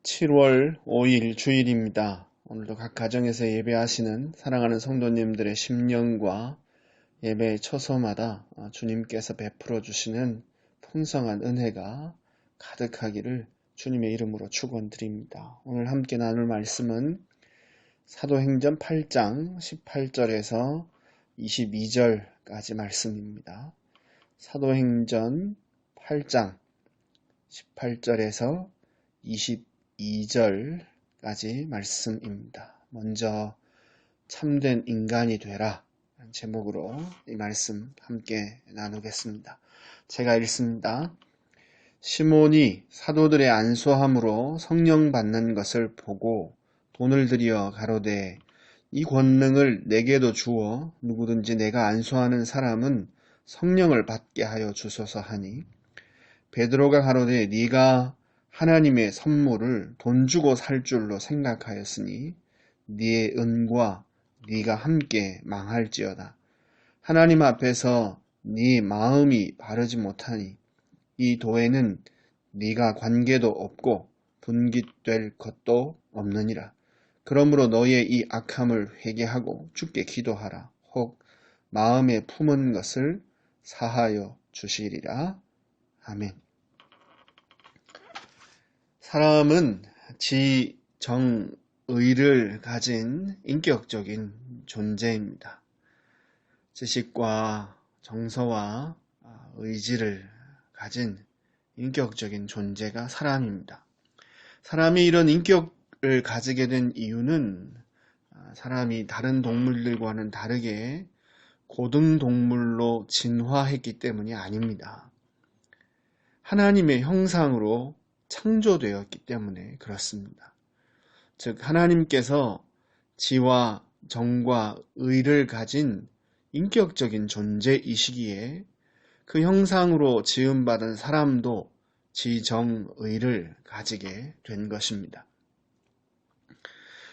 7월 5일 주일입니다. 오늘도 각 가정에서 예배하시는 사랑하는 성도님들의 심령과 예배의 처소마다 주님께서 베풀어 주시는 풍성한 은혜가 가득하기를 주님의 이름으로 축원드립니다. 오늘 함께 나눌 말씀은 사도행전 8장 18절에서 22절까지 말씀입니다. 사도행전 8장 18절에서 22절까지 말씀입니다. 먼저 참된 인간이 되라 제목으로 이 말씀 함께 나누겠습니다. 제가 읽습니다. 시몬이 사도들의 안수함으로 성령 받는 것을 보고 돈을 들여 가로되 이 권능을 내게도 주어 누구든지 내가 안수하는 사람은 성령을 받게 하여 주소서 하니 베드로가 가로되 네가 하나님의 선물을 돈 주고 살 줄로 생각하였으니 네의 은과 네가 함께 망할지어다. 하나님 앞에서 네 마음이 바르지 못하니 이 도에는 네가 관계도 없고 분깃될 것도 없느니라. 그러므로 너의 이 악함을 회개하고 주께 기도하라. 혹 마음에 품은 것을 사하여 주시리라. 아멘. 사람은 지정의를 가진 인격적인 존재입니다. 지식과 정서와 의지를 가진 인격적인 존재가 사람입니다. 사람이 이런 인격을 가지게 된 이유는 사람이 다른 동물들과는 다르게 고등동물로 진화했기 때문이 아닙니다. 하나님의 형상으로 창조되었기 때문에 그렇습니다. 즉 하나님께서 지와 정과 의를 가진 인격적인 존재이시기에 그 형상으로 지음받은 사람도 지정의를 가지게 된 것입니다.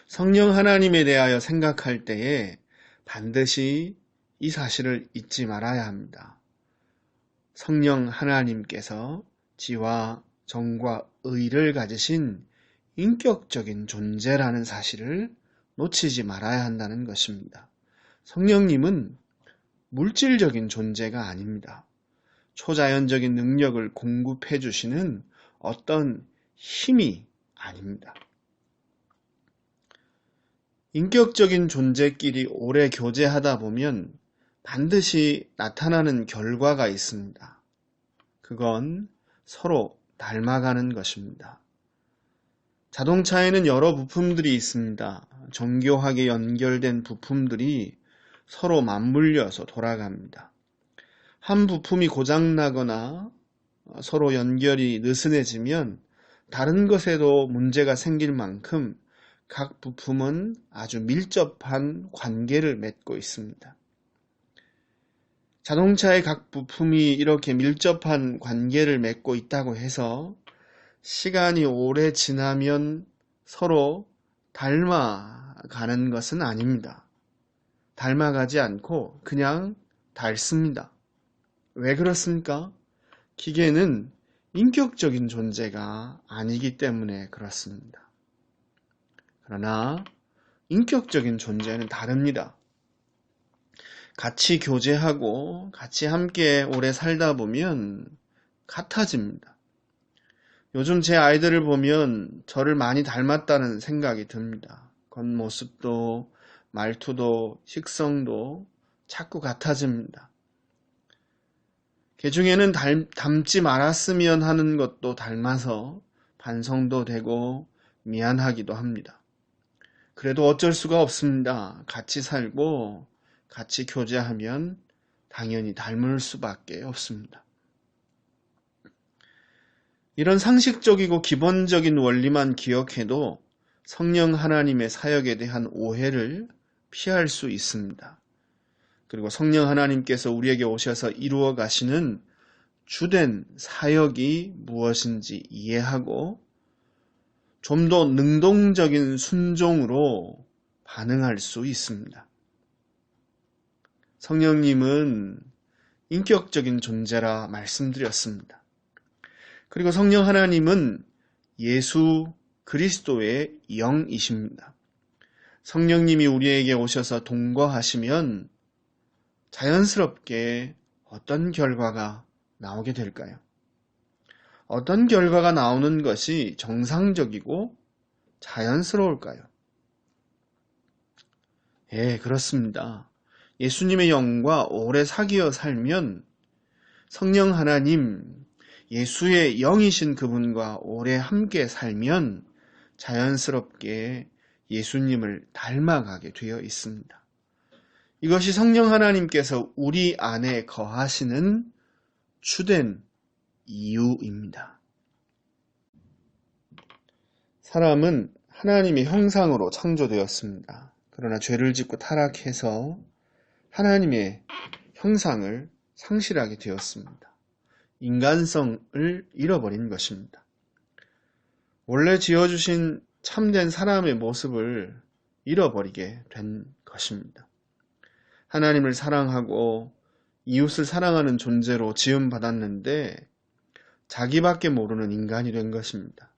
성령 하나님에 대하여 생각할 때에 반드시 이 사실을 잊지 말아야 합니다. 성령 하나님께서 지와 정과 의를 가지신 인격적인 존재라는 사실을 놓치지 말아야 한다는 것입니다. 성령님은 물질적인 존재가 아닙니다. 초자연적인 능력을 공급해 주시는 어떤 힘이 아닙니다. 인격적인 존재끼리 오래 교제하다 보면 반드시 나타나는 결과가 있습니다. 그건 서로 닮아가는 것입니다. 자동차에는 여러 부품들이 있습니다. 정교하게 연결된 부품들이 서로 맞물려서 돌아갑니다. 한 부품이 고장나거나 서로 연결이 느슨해지면 다른 것에도 문제가 생길 만큼 각 부품은 아주 밀접한 관계를 맺고 있습니다. 자동차의 각 부품이 이렇게 밀접한 관계를 맺고 있다고 해서 시간이 오래 지나면 서로 닮아가는 것은 아닙니다. 닮아가지 않고 그냥 닳습니다. 왜 그렇습니까? 기계는 인격적인 존재가 아니기 때문에 그렇습니다. 그러나 인격적인 존재는 다릅니다. 같이 교제하고 같이 함께 오래 살다 보면 같아집니다. 요즘 제 아이들을 보면 저를 많이 닮았다는 생각이 듭니다. 겉모습도 말투도 식성도 자꾸 같아집니다. 개중에는 닮지 말았으면 하는 것도 닮아서 반성도 되고 미안하기도 합니다. 그래도 어쩔 수가 없습니다. 같이 살고 같이 교제하면 당연히 닮을 수밖에 없습니다. 이런 상식적이고 기본적인 원리만 기억해도 성령 하나님의 사역에 대한 오해를 피할 수 있습니다. 그리고 성령 하나님께서 우리에게 오셔서 이루어 가시는 주된 사역이 무엇인지 이해하고 좀 더 능동적인 순종으로 반응할 수 있습니다. 성령님은 인격적인 존재라 말씀드렸습니다. 그리고 성령 하나님은 예수 그리스도의 영이십니다. 성령님이 우리에게 오셔서 동거하시면 자연스럽게 어떤 결과가 나오게 될까요? 어떤 결과가 나오는 것이 정상적이고 자연스러울까요? 예, 그렇습니다. 예수님의 영과 오래 사귀어 살면 성령 하나님, 예수의 영이신 그분과 오래 함께 살면 자연스럽게 예수님을 닮아가게 되어 있습니다. 이것이 성령 하나님께서 우리 안에 거하시는 주된 이유입니다. 사람은 하나님의 형상으로 창조되었습니다. 그러나 죄를 짓고 타락해서 하나님의 형상을 상실하게 되었습니다. 인간성을 잃어버린 것입니다. 원래 지어주신 참된 사람의 모습을 잃어버리게 된 것입니다. 하나님을 사랑하고 이웃을 사랑하는 존재로 지음받았는데 자기밖에 모르는 인간이 된 것입니다.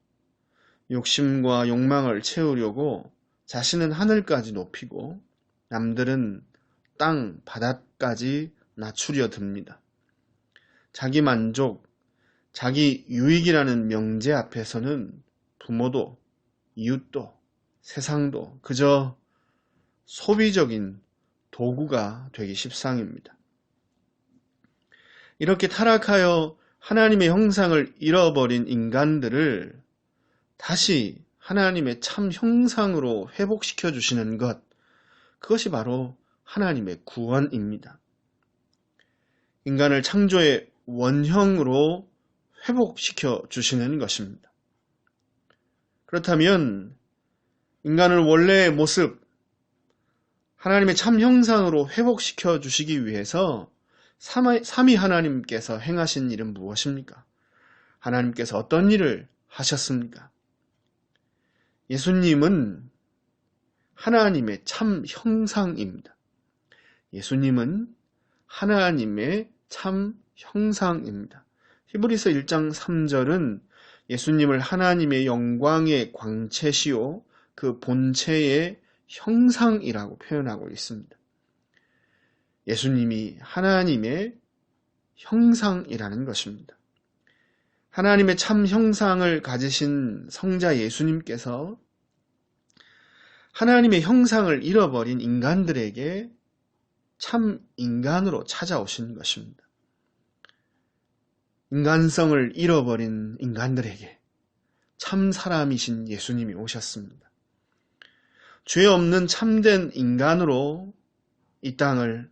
욕심과 욕망을 채우려고 자신은 하늘까지 높이고 남들은 땅, 바닥까지 낮추려 듭니다. 자기 만족, 자기 유익이라는 명제 앞에서는 부모도, 이웃도, 세상도 그저 소비적인 도구가 되기 십상입니다. 이렇게 타락하여 하나님의 형상을 잃어버린 인간들을 다시 하나님의 참 형상으로 회복시켜 주시는 것, 그것이 바로 하나님의 구원입니다. 인간을 창조의 원형으로 회복시켜 주시는 것입니다. 그렇다면 인간을 원래의 모습, 하나님의 참 형상으로 회복시켜 주시기 위해서 삼위 하나님께서 행하신 일은 무엇입니까? 하나님께서 어떤 일을 하셨습니까? 예수님은 하나님의 참 형상입니다. 예수님은 하나님의 참 형상입니다. 히브리서 1장 3절은 예수님을 하나님의 영광의 광채시요 그 본체의 형상이라고 표현하고 있습니다. 예수님이 하나님의 형상이라는 것입니다. 하나님의 참 형상을 가지신 성자 예수님께서 하나님의 형상을 잃어버린 인간들에게 참 인간으로 찾아오신 것입니다. 인간성을 잃어버린 인간들에게 참 사람이신 예수님이 오셨습니다. 죄 없는 참된 인간으로 이 땅을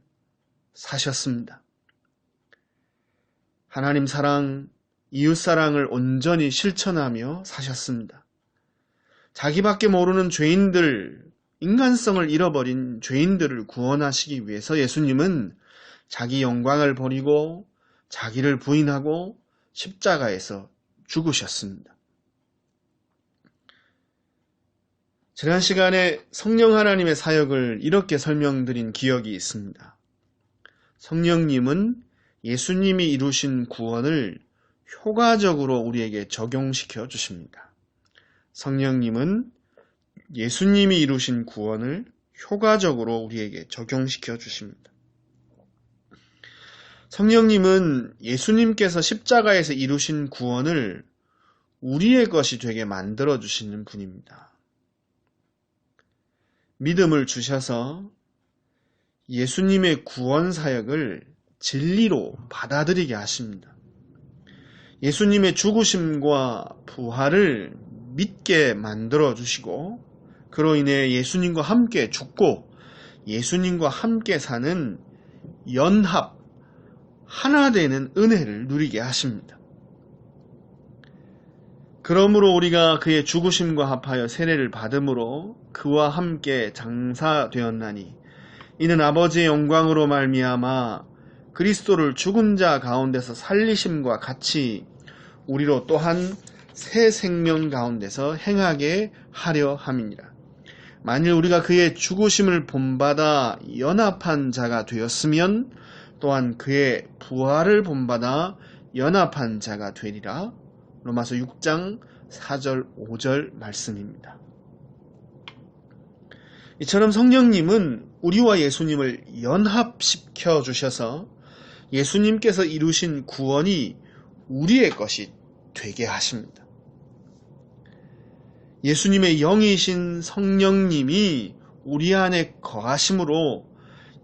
사셨습니다. 하나님 사랑, 이웃 사랑을 온전히 실천하며 사셨습니다. 자기밖에 모르는 죄인들, 인간성을 잃어버린 죄인들을 구원하시기 위해서 예수님은 자기 영광을 버리고 자기를 부인하고 십자가에서 죽으셨습니다. 지난 시간에 성령 하나님의 사역을 이렇게 설명드린 기억이 있습니다. 성령님은 예수님이 이루신 구원을 효과적으로 우리에게 적용시켜 주십니다. 성령님은 예수님이 이루신 구원을 효과적으로 우리에게 적용시켜 주십니다. 성령님은 예수님께서 십자가에서 이루신 구원을 우리의 것이 되게 만들어 주시는 분입니다. 믿음을 주셔서 예수님의 구원 사역을 진리로 받아들이게 하십니다. 예수님의 죽으심과 부활을 믿게 만들어 주시고 그로 인해 예수님과 함께 죽고 예수님과 함께 사는 연합, 하나 되는 은혜를 누리게 하십니다. 그러므로 우리가 그의 죽으심과 합하여 세례를 받음으로 그와 함께 장사되었나니 이는 아버지의 영광으로 말미암아 그리스도를 죽은 자 가운데서 살리심과 같이 우리로 또한 새 생명 가운데서 행하게 하려 함이니라. 만일 우리가 그의 죽으심을 본받아 연합한 자가 되었으면 또한 그의 부활을 본받아 연합한 자가 되리라. 로마서 6장 4절, 5절 말씀입니다. 이처럼 성령님은 우리와 예수님을 연합시켜 주셔서 예수님께서 이루신 구원이 우리의 것이 되게 하십니다. 예수님의 영이신 성령님이 우리 안에 거하심으로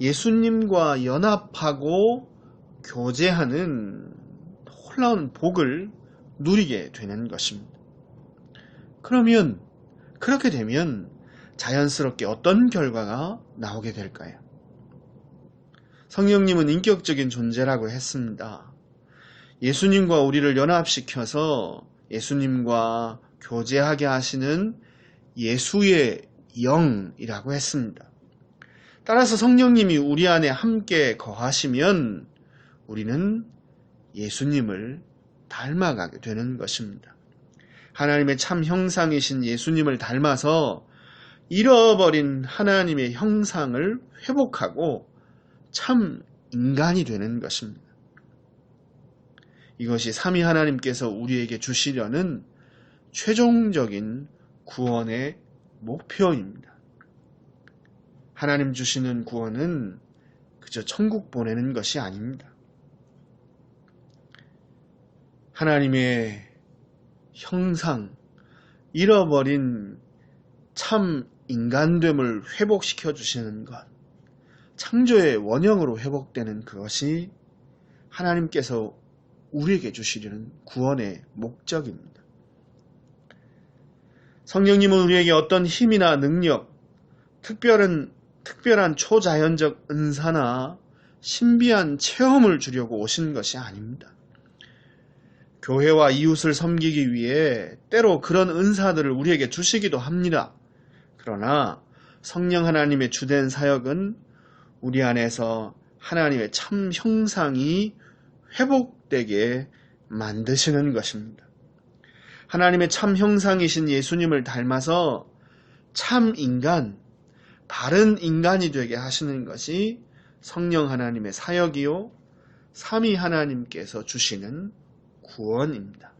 예수님과 연합하고 교제하는 놀라운 복을 누리게 되는 것입니다. 그러면 그렇게 되면 자연스럽게 어떤 결과가 나오게 될까요? 성령님은 인격적인 존재라고 했습니다. 예수님과 우리를 연합시켜서 예수님과 교제하게 하시는 예수의 영이라고 했습니다. 따라서 성령님이 우리 안에 함께 거하시면 우리는 예수님을 닮아가게 되는 것입니다. 하나님의 참 형상이신 예수님을 닮아서 잃어버린 하나님의 형상을 회복하고 참 인간이 되는 것입니다. 이것이 삼위 하나님께서 우리에게 주시려는 최종적인 구원의 목표입니다. 하나님 주시는 구원은 그저 천국 보내는 것이 아닙니다. 하나님의 형상, 잃어버린 참 인간됨을 회복시켜 주시는 것, 창조의 원형으로 회복되는 그것이 하나님께서 우리에게 주시려는 구원의 목적입니다. 성령님은 우리에게 어떤 힘이나 능력, 특별한 초자연적 은사나 신비한 체험을 주려고 오신 것이 아닙니다. 교회와 이웃을 섬기기 위해 때로 그런 은사들을 우리에게 주시기도 합니다. 그러나 성령 하나님의 주된 사역은 우리 안에서 하나님의 참 형상이 회복되게 만드시는 것입니다. 하나님의 참 형상이신 예수님을 닮아서 참 인간, 바른 인간이 되게 하시는 것이 성령 하나님의 사역이요, 삼위 하나님께서 주시는 구원입니다.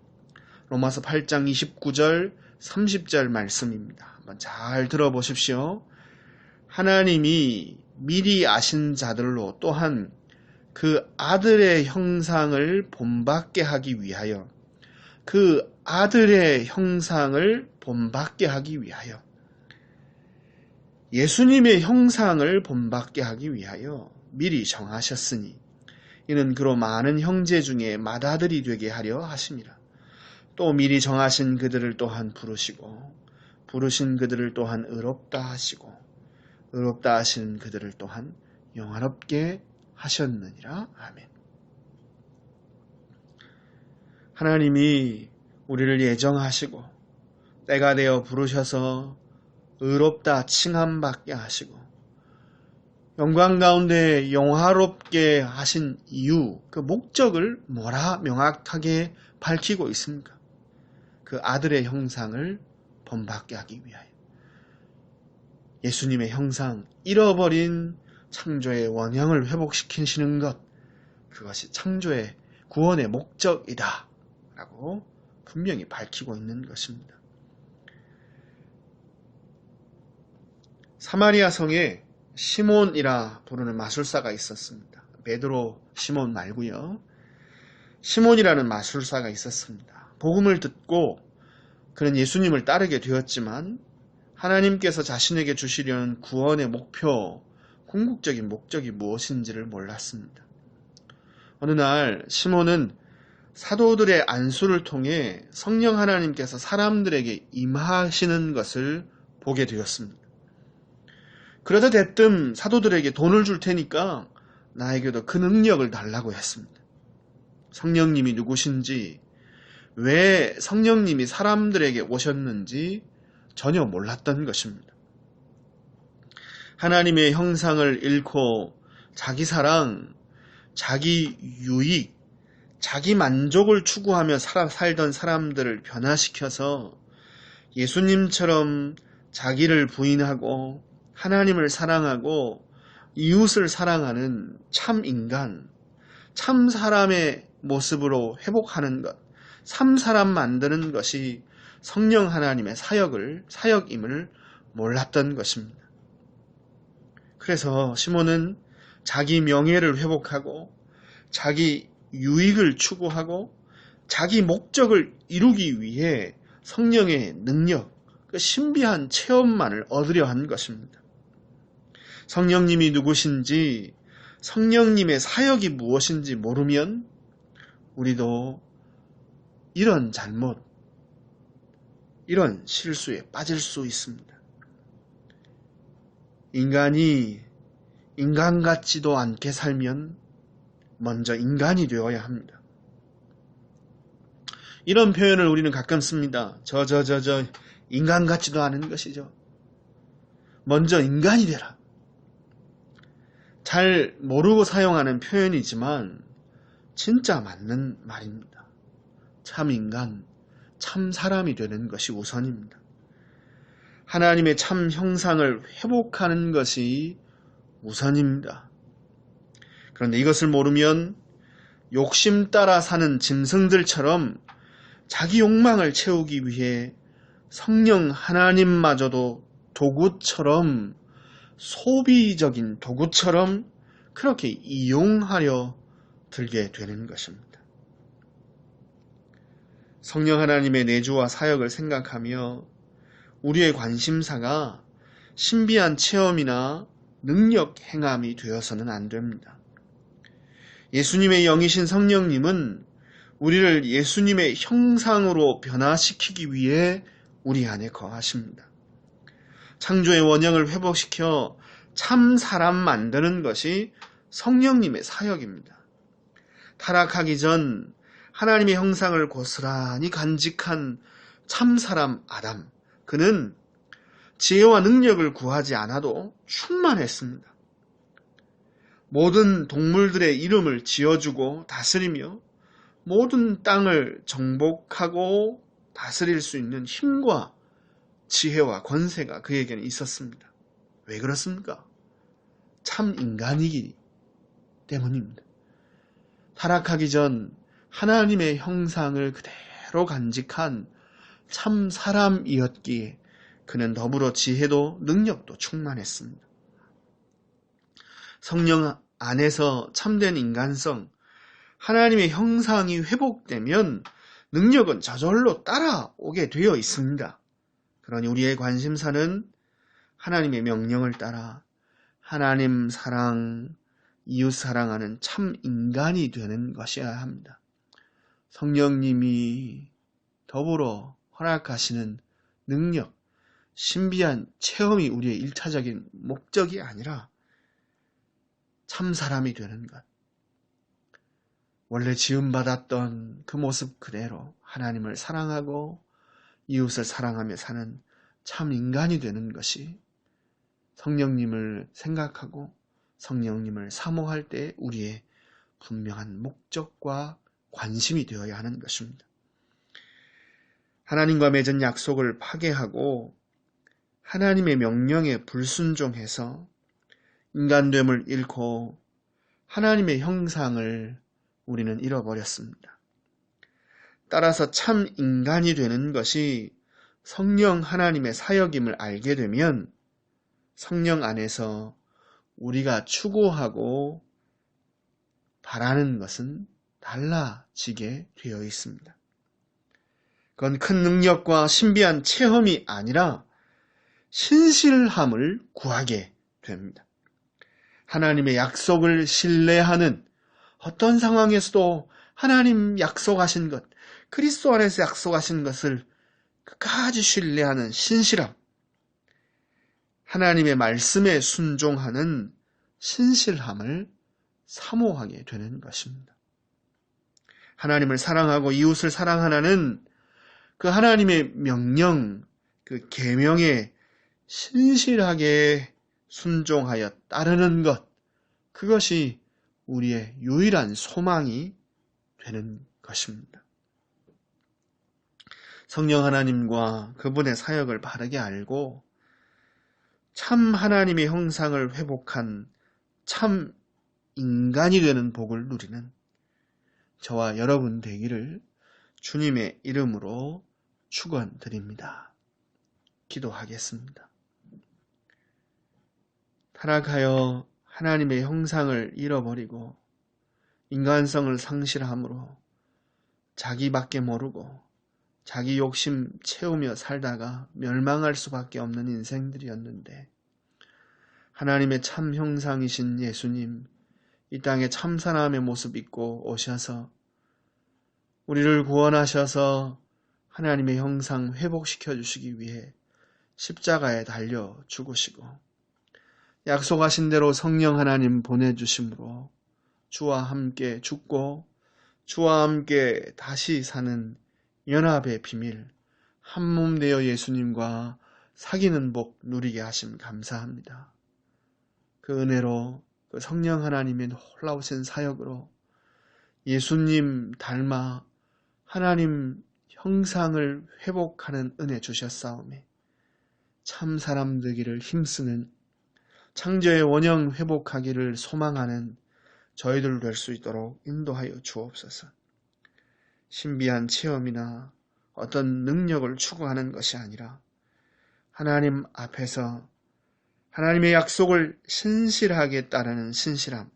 로마서 8장 29절, 30절 말씀입니다. 한번 잘 들어보십시오. 하나님이 미리 아신 자들로 또한 그 아들의 형상을 본받게 하기 위하여 예수님의 형상을 본받게 하기 위하여 미리 정하셨으니 이는 그로 많은 형제 중에 맏아들이 되게 하려 하심이라. 또 미리 정하신 그들을 또한 부르시고 부르신 그들을 또한 의롭다 하시고 의롭다 하시는 그들을 또한 영화롭게 하셨느니라. 아멘. 하나님이 우리를 예정하시고 때가 되어 부르셔서 의롭다 칭함받게 하시고 영광 가운데 영화롭게 하신 이유, 그 목적을 뭐라 명확하게 밝히고 있습니까? 그 아들의 형상을 본받게 하기 위하여 예수님의 형상, 잃어버린 창조의 원형을 회복시키시는 것, 그것이 창조의 구원의 목적이다 라고 분명히 밝히고 있는 것입니다. 사마리아 성에 시몬이라 부르는 마술사가 있었습니다. 베드로 시몬 말고요. 시몬이라는 마술사가 있었습니다. 복음을 듣고 그는 예수님을 따르게 되었지만 하나님께서 자신에게 주시려는 구원의 목표, 궁극적인 목적이 무엇인지를 몰랐습니다. 어느 날 시몬은 사도들의 안수를 통해 성령 하나님께서 사람들에게 임하시는 것을 보게 되었습니다. 그러다 대뜸 사도들에게 돈을 줄 테니까 나에게도 그 능력을 달라고 했습니다. 성령님이 누구신지, 왜 성령님이 사람들에게 오셨는지 전혀 몰랐던 것입니다. 하나님의 형상을 잃고 자기 사랑, 자기 유익, 자기 만족을 추구하며 살던 사람들을 변화시켜서 예수님처럼 자기를 부인하고 하나님을 사랑하고 이웃을 사랑하는 참 인간, 참 사람의 모습으로 회복하는 것, 참 사람 만드는 것이 성령 하나님의 사역임을 몰랐던 것입니다. 그래서 시몬은 자기 명예를 회복하고 자기 유익을 추구하고 자기 목적을 이루기 위해 성령의 능력, 그 신비한 체험만을 얻으려 한 것입니다. 성령님이 누구신지, 성령님의 사역이 무엇인지 모르면 우리도 이런 잘못, 이런 실수에 빠질 수 있습니다. 인간이 인간 같지도 않게 살면 먼저 인간이 되어야 합니다. 이런 표현을 우리는 가끔 씁니다. 인간 같지도 않은 것이죠. 먼저 인간이 되라. 잘 모르고 사용하는 표현이지만 진짜 맞는 말입니다. 참 인간, 참 사람이 되는 것이 우선입니다. 하나님의 참 형상을 회복하는 것이 우선입니다. 그런데 이것을 모르면 욕심 따라 사는 짐승들처럼 자기 욕망을 채우기 위해 성령 하나님마저도 도구처럼, 소비적인 도구처럼 그렇게 이용하려 들게 되는 것입니다. 성령 하나님의 내주와 사역을 생각하며 우리의 관심사가 신비한 체험이나 능력 행함이 되어서는 안 됩니다. 예수님의 영이신 성령님은 우리를 예수님의 형상으로 변화시키기 위해 우리 안에 거하십니다. 창조의 원형을 회복시켜 참 사람 만드는 것이 성령님의 사역입니다. 타락하기 전 하나님의 형상을 고스란히 간직한 참 사람 아담, 그는 지혜와 능력을 구하지 않아도 충만했습니다. 모든 동물들의 이름을 지어주고 다스리며 모든 땅을 정복하고 다스릴 수 있는 힘과 지혜와 권세가 그에게는 있었습니다. 왜 그렇습니까? 참 인간이기 때문입니다. 타락하기 전 하나님의 형상을 그대로 간직한 참 사람이었기에 그는 더불어 지혜도 능력도 충만했습니다. 성령 안에서 참된 인간성, 하나님의 형상이 회복되면 능력은 저절로 따라오게 되어 있습니다. 그러니 우리의 관심사는 하나님의 명령을 따라 하나님 사랑, 이웃 사랑하는 참 인간이 되는 것이어야 합니다. 성령님이 더불어 허락하시는 능력, 신비한 체험이 우리의 일차적인 목적이 아니라 참 사람이 되는 것. 원래 지음받았던 그 모습 그대로 하나님을 사랑하고 이웃을 사랑하며 사는 참 인간이 되는 것이 성령님을 생각하고 성령님을 사모할 때 우리의 분명한 목적과 관심이 되어야 하는 것입니다. 하나님과 맺은 약속을 파괴하고 하나님의 명령에 불순종해서 인간됨을 잃고 하나님의 형상을 우리는 잃어버렸습니다. 따라서 참 인간이 되는 것이 성령 하나님의 사역임을 알게 되면 성령 안에서 우리가 추구하고 바라는 것은 달라지게 되어 있습니다. 그건 큰 능력과 신비한 체험이 아니라 신실함을 구하게 됩니다. 하나님의 약속을 신뢰하는 어떤 상황에서도 하나님 약속하신 것, 그리스도 안에서 약속하신 것을 끝까지 신뢰하는 신실함, 하나님의 말씀에 순종하는 신실함을 사모하게 되는 것입니다. 하나님을 사랑하고 이웃을 사랑하는 그 하나님의 명령, 그 계명에 신실하게 순종하여 따르는 것, 그것이 우리의 유일한 소망이 되는 것입니다. 성령 하나님과 그분의 사역을 바르게 알고 참 하나님의 형상을 회복한 참 인간이 되는 복을 누리는 저와 여러분 되기를 주님의 이름으로 축원드립니다. 기도하겠습니다. 타락하여 하나님의 형상을 잃어버리고 인간성을 상실함으로 자기밖에 모르고 자기 욕심 채우며 살다가 멸망할 수밖에 없는 인생들이었는데, 하나님의 참 형상이신 예수님 이 땅에 참 사람의 모습 입고 오셔서 우리를 구원하셔서 하나님의 형상 회복시켜 주시기 위해 십자가에 달려 죽으시고 약속하신 대로 성령 하나님 보내주심으로 주와 함께 죽고 주와 함께 다시 사는 연합의 비밀, 한몸 되어 예수님과 사귀는 복 누리게 하심 감사합니다. 그 은혜로 그 성령 하나님의 놀라우신 사역으로 예수님 닮아 하나님 형상을 회복하는 은혜 주셨사오매 참 사람 되기를 힘쓰는, 창조의 원형 회복하기를 소망하는 저희들 될 수 있도록 인도하여 주옵소서. 신비한 체험이나 어떤 능력을 추구하는 것이 아니라 하나님 앞에서 하나님의 약속을 신실하게 따르는 신실함,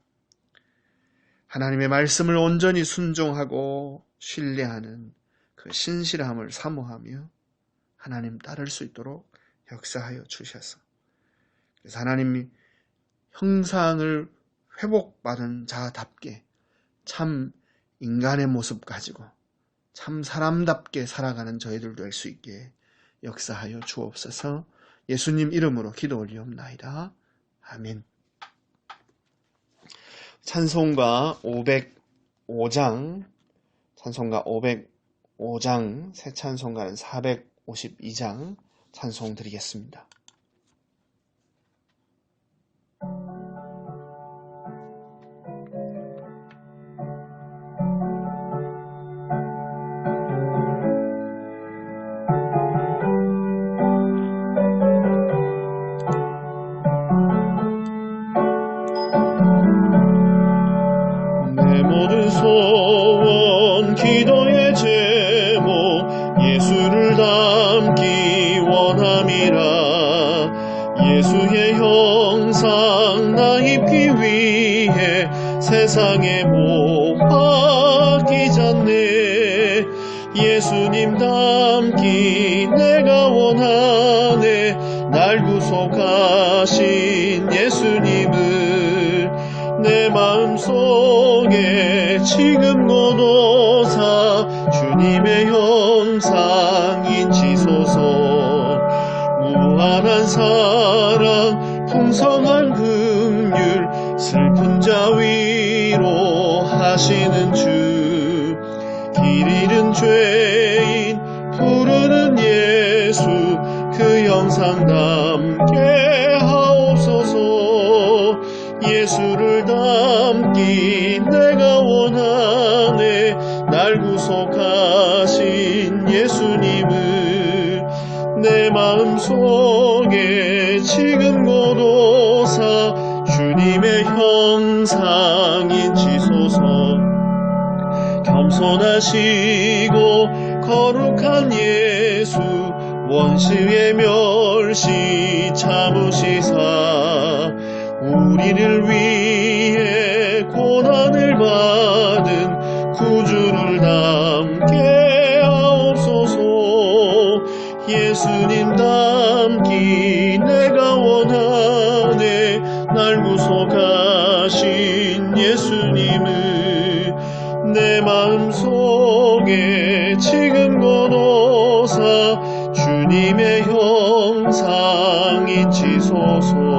하나님의 말씀을 온전히 순종하고 신뢰하는 그 신실함을 사모하며 하나님 따를 수 있도록 역사하여 주셔서, 그래서 하나님이 형상을 회복받은 자답게 참 인간의 모습 가지고 참 사람답게 살아가는 저희들 될 수 있게 역사하여 주옵소서. 예수님 이름으로 기도 올리옵나이다. 아멘. 찬송가 505장, 찬송가 505장, 새 찬송가는 452장 찬송 드리겠습니다. 모든 소원 기도의 제목 예수를 닮기 원함이라. 예수의 형상 나 입기 위해 세상에 못 바뀌잖네. 예수님 닮기 내가 원하네. 날 구속하신 예수님을 내 마음속에 지금 곧 오사 주님의 형상 인치소서. 무한한 사랑 풍성한 긍휼 슬픈 자 위로 하시는 주. 길 잃은 죄인 부르는 예수 그 형상 담게 하옵소서. 예수를 닮기 내가 원하네. 날 구속하신 예수님을 내 마음속에 지금 곧 오사 주님의 형상 인치소서. 겸손하시고 거룩한 예수 원수의 멸시 참으시사 우리를 위해 고난을 받은 구주를 닮게 하옵소서. 예수님 닮기 내가 원하네. 날 구속하신 예수님을 내 마음속에 지금 곧 오사 주님의 형상 인치소서.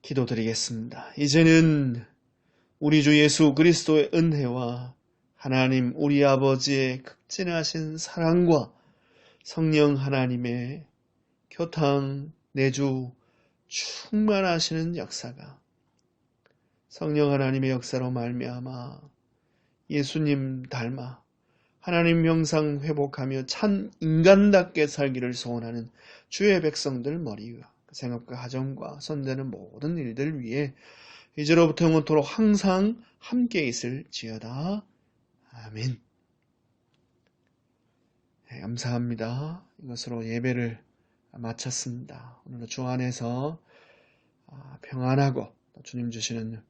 기도드리겠습니다. 이제는 우리 주 예수 그리스도의 은혜와 하나님 우리 아버지의 극진하신 사랑과 성령 하나님의 교탕 내주 충만하시는 역사가 성령 하나님의 역사로 말미암아 예수님 닮아 하나님 형상 회복하며 참 인간답게 살기를 소원하는 주의 백성들 머리 위와 생업과 가정과 손대는 모든 일들 위에 이제로부터 영원토록 항상 함께 있을지어다. 아멘. 네, 감사합니다. 이것으로 예배를 마쳤습니다. 오늘도 주 안에서 평안하고 주님 주시는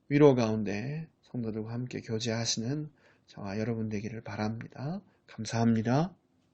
위로 가운데 성도들과 함께 교제하시는 저와 여러분 되기를 바랍니다. 감사합니다.